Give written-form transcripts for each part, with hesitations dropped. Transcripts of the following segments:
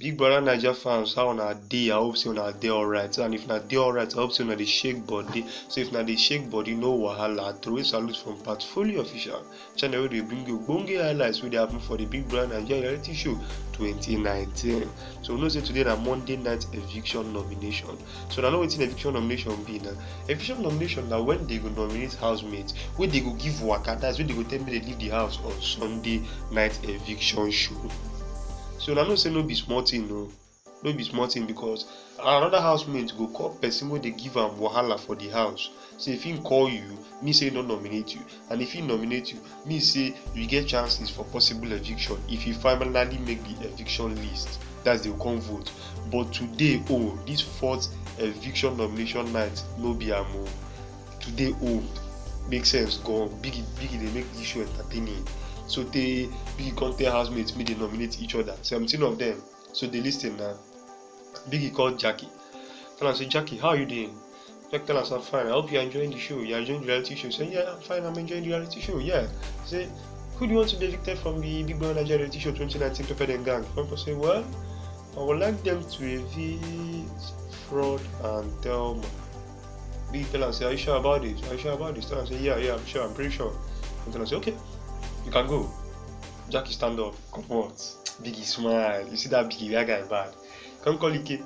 Big Brother Naija fans, how una dey? I hope say una dey alright. And if na dey alright, I hope say una dey shake body. So if na dey shake body, no wahala. Throway salute from Portfolio Official, channel wey dey bring you ogbonge highlights wey dey happen for the Big Brother Naija reality show 2019. So we know say today na Monday night eviction nomination. So na know wetin eviction nomination be na. Eviction nomination na when they go nominate housemates, wey they go give waka, that's when they go tell me they leave the house on Sunday night eviction show. So na know say no be small thing, no be small thing, because another housemate go call person wey dey give am wahala for the house. Say if he call you, me say no nominate you, and if he nominate you, me say you get chances for possible eviction if you finally make the eviction list. That's the come vote. But today, this fourth eviction nomination night no be am o. Today, make sense go big dey make this show entertaining. So they Biggie come tell housemates make they nominate each other. 17 of them. So they listen now. Biggie called Jackie. Tell her, say, Jackie, how are you doing? Jack tell us, I'm fine. I hope you're enjoying the show. You're enjoying the reality show. Say, yeah, I'm fine. I'm enjoying the reality show. Yeah. Say, who do you want to be evicted from the Big Brother Naija reality show 2019 Pepper and Gang? Uncle say, well, I would like them to evict Fraud and Thelma. Biggie tell her, say, are you sure about this? Are you sure about this? Tell her, say, yeah, I'm sure. I'm pretty sure. And tell her, say, okay. You can go. Jackie stand up. Come on. Biggie smile. You see that Biggie, that guy bad. Come call Ike.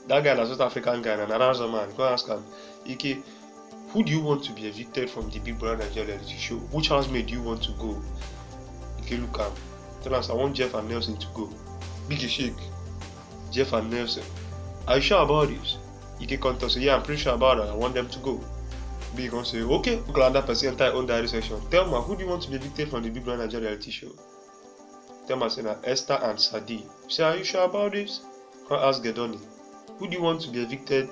That guy, that South African guy, and another man. Go ask him, Ike, who do you want to be evicted from the Big Brother Naija reality show? Which housemate do you want to go? Ike look am. Tell us, I want Jeff and Nelson to go. Biggie shake. Jeff and Nelson. Are you sure about this? Ike come tell say, yeah, I'm pretty sure about it. I want them to go. Big gonna say, okay, glad that person enter on diary session. Thelma, who do you want to be evicted from the Big Brother Naija reality show? Thelma said, Esther and Sadi. Say, are you sure about this? Come ask Gedoni. Who do you want to be evicted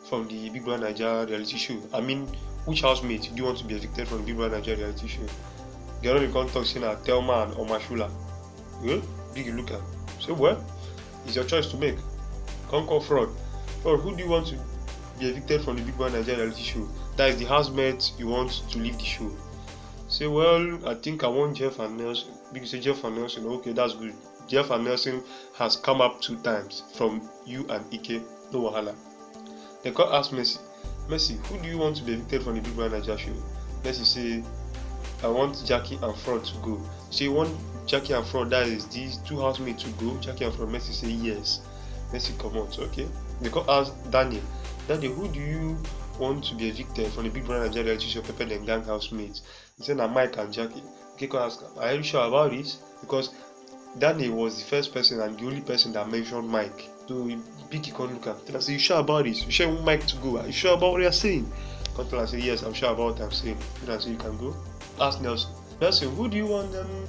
from the Big Brother Naija reality show? I mean, which housemate do you want to be evicted from the Big Brother Naija reality show? Gedoni come talk saying, Thelma and Omashula. Well, Big look at him. Say, well, it's your choice to make. Come call Fraud. Fraud, who do you want to be evicted from the Big Brother Naija reality show? That is the housemate you want to leave the show. Say, well, I think I want Jeff and Nelson. Big say Jeff and Nelson. Okay, that's good. Jeff and Nelson has come up 2 times from you and Ike. No wahala. They call ask Messi. Messi, who do you want to be evicted from the Big Brother Naija show? Messi say, I want Jackie and Fraud to go. Say, you want Jackie and Fraud, that is these 2 housemates to go? Jackie and Fraud. Messi say yes. Messi come out. Okay. They call ask Daniel. Daniel, who do you want to be evicted from the Big Brother Naija reality show Pepper and Gang housemates? He said, Mike and Jackie. Okay, go ask him, are you sure about this? Because Daniel was the first person and the only person that mentioned Mike. So Biggie can't look at him. Tell us, are you sure about this? You sure you want Mike to go? Are you sure about what you're saying? Come tell us, say, yes, I'm sure about what I'm saying. Tell us, you can go. Ask Nelson. Nelson, who do you want them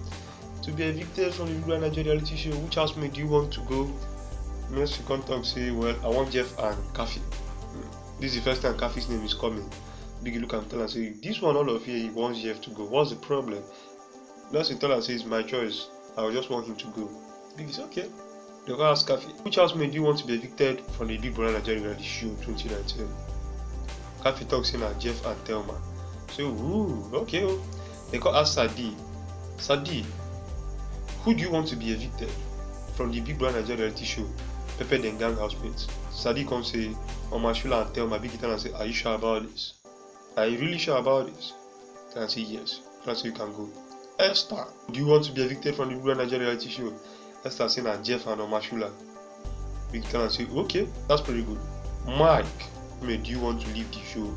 to be evicted from the Big Brother Naija reality show? Which housemate do you want to go? Nelson come talk, say, well, I want Jeff and Kafi. This is the first time Kafi's name is coming. Biggie look and tell her, say, this one all of here, he wants Jeff to go. What's the problem? Nelson tell her, say, it's my choice. I just want him to go. Biggie say, okay. They go ask Kafi, which housemate do you want to be evicted from the Big Brother Naija reality show 2019? Kafi talks in Jeff and Thelma. So, okay. They go ask Sadi. Sadi, who do you want to be evicted from the Big Brother Naija reality show Pepper and Gang housemates? Sadi come say, Omashula and Thelma. Biggie tell her, say, are you sure about this? Are you really sure about this? Tell her, say, yes. Tell her, say, you can go. Esther, do you want to be evicted from the Big Brother Naija reality show? Esther saying Jeff and Omashula. Biggie tell her, say, okay, that's pretty good. Mike, do you want to leave the show?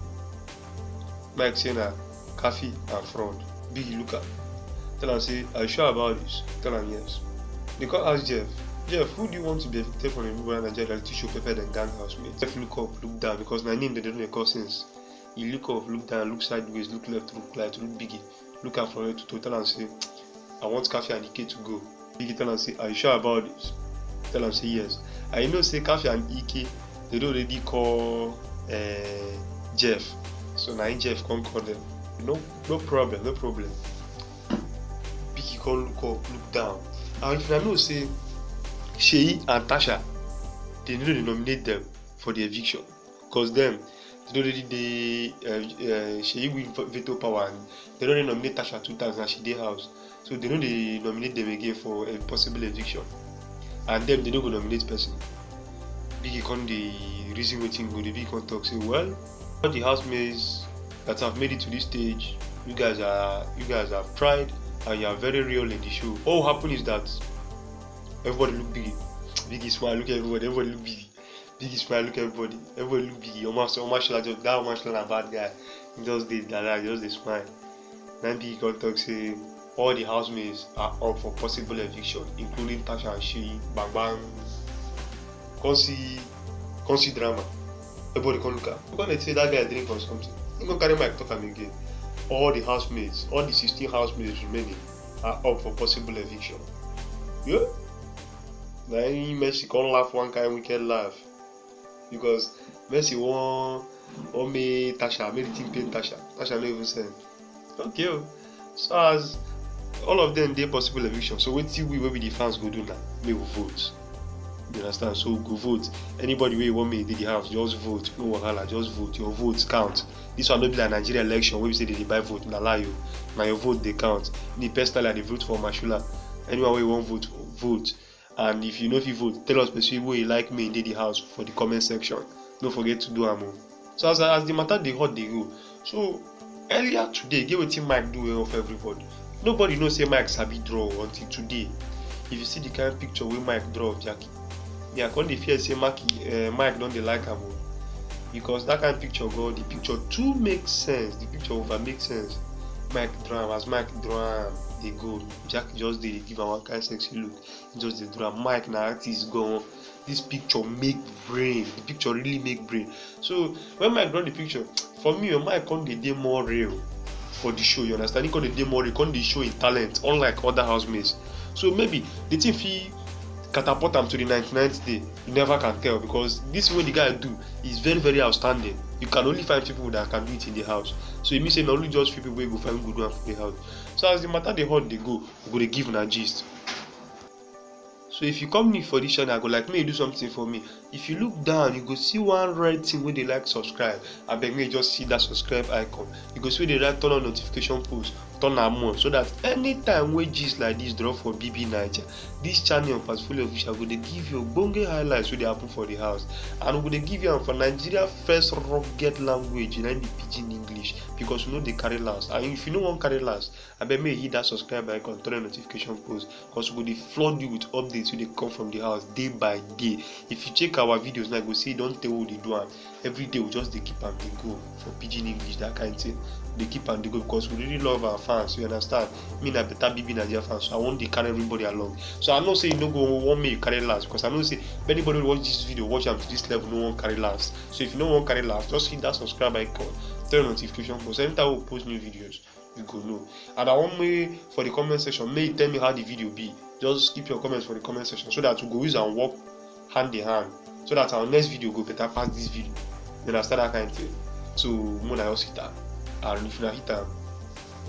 Mike saying Kafi and Fraud. Biggie look at. Tell her, say, are you sure about this? Tell her, yes. They call ask Jeff. Jeff, who do you want to be evicted from the Big Brother Naija reality show Pepper and Gang housemates? Jeff look up, look down, because my name they don't know since. He look up, look down, look sideways, look left, look right, look Biggie. Look out from head to toe. Tell and say, I want Kafi and Ike to go. Biggie tell and say, are you sure about this? Tell and say yes. I know say Kafi and Ike, they don't already call Jeff. So now Jeff can't call them. No problem. Biggie can't look up, look down. And if I know say Sheyi and Tasha, they know they nominate them for the eviction. Because them, they already Sheyi win veto power and they already nominate Tasha 2 times and she dey house. So they know they nominate them again for a possible eviction. and them they don't go nominate person. Biggie con the reason waiting go, the Biggie con talk say, well, all the housemates that have made it to this stage, you guys have tried and you are very real in the show. What will happen is that everybody look Biggie. Biggie smile, look at everybody look Biggie. Biggie smile, look at everybody look Biggie. Almost like that much like a bad guy. He just did that, just the smile. Then Biggie con talk say all the housemates are up for possible eviction, including Tasha and Shay, Bang Bang. Consi drama. Everybody can look at. Because they say that guy drink or something. He gonna carry mic talk him again. All the housemates, all the 16 housemates remaining are up for possible eviction. Yeah? Then Messi can't laugh one kind wicked laugh. Because Messi won me Tasha, made the team pay Tasha. Tasha no even send. Okay. So as all of them they possible eviction. So wait till we will be the fans go do now. May we vote. You understand? So go vote. Anybody where you want me in the house, just vote. No wahala, just vote. Your votes count. This one not be like Nigeria election where we say they buy vote, na lie you. Now your vote they count. Me personally they vote for Mashula. Anyone where you want vote, vote. And if you know if you vote, tell us specifically where you like me in the house for the comment section. Don't forget to do amo. So as the matter they hot they go. So earlier today, get what Mike do of everybody. Nobody knows say Mike sabi draw until today. If you see the kind of picture where Mike draw of Jackie, yeah, when they fear say Mike don't they like him because that kind of picture go, the picture too makes sense, the picture over makes sense. Mike draw as Mike draw they go. Jack just they give him one kind of sexy look. Just the draw. Mike na artist gone. This picture make brain. The picture really make brain. So when Mike draw the picture, for me, Mike can't they more real for the show. You understand? He can't they more real. Can't they show in talent, unlike other housemates. So maybe the thing he catapult him to the 99th day, you never can tell because this way the guy do is very very outstanding. You can only find people that can do it in the house. So it means say not only just few people will go find good one for the house. So as the matter they hot they go they give na gist. So if you come new for this channel, I go like, may you do something for me. If you look down, you go see one red thing where they like subscribe. I beg me just see that subscribe icon. You go see where they like turn on notification post, turn am on, so that anytime we gist like this drop for BB Naija, this channel Portfolio Official go dey give you bonge highlights wey dey happen for the house, and we go dey give you am for Nigeria first rugged language, na the pidgin English, because we no dey carry last. And if you no wan carry last, I beg me hit that subscribe icon, turn on notification post, because we go dey flood you with updates wey dey come from the house day by day. If you check our videos now, you go see don't tell what they do am. Every day we just dey keep am dey go for pidgin English, that kind of thing. They keep and they go because we really love our fans. You understand? Me na better BB Naija fans, so I want to carry everybody along. So I know say you no go want me to carry last, because I know say if anybody watch this video, watch them to this level, no one carry last. So if you no want carry last, just hit that subscribe icon, turn on notification post. Anytime we post new videos, you go know. And I want me for the comment section, may you tell me how the video be. Just keep your comments for the comment section so that we go use and work hand in hand, so that our next video go better past this video. You understand that kind of thing? So more like us hit that. And if you hit them,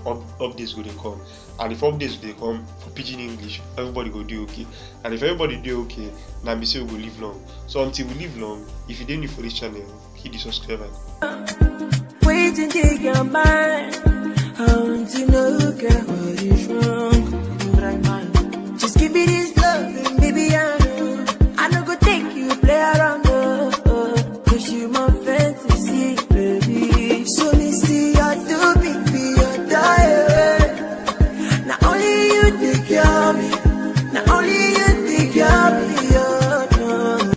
updates go they come. And if updates they come for pidgin English, everybody go do okay. And if everybody do okay, now we say we go live long. So until we live long, if you didn't new for this channel, hit the subscribe icon. Wait until your mind, how to know what is wrong.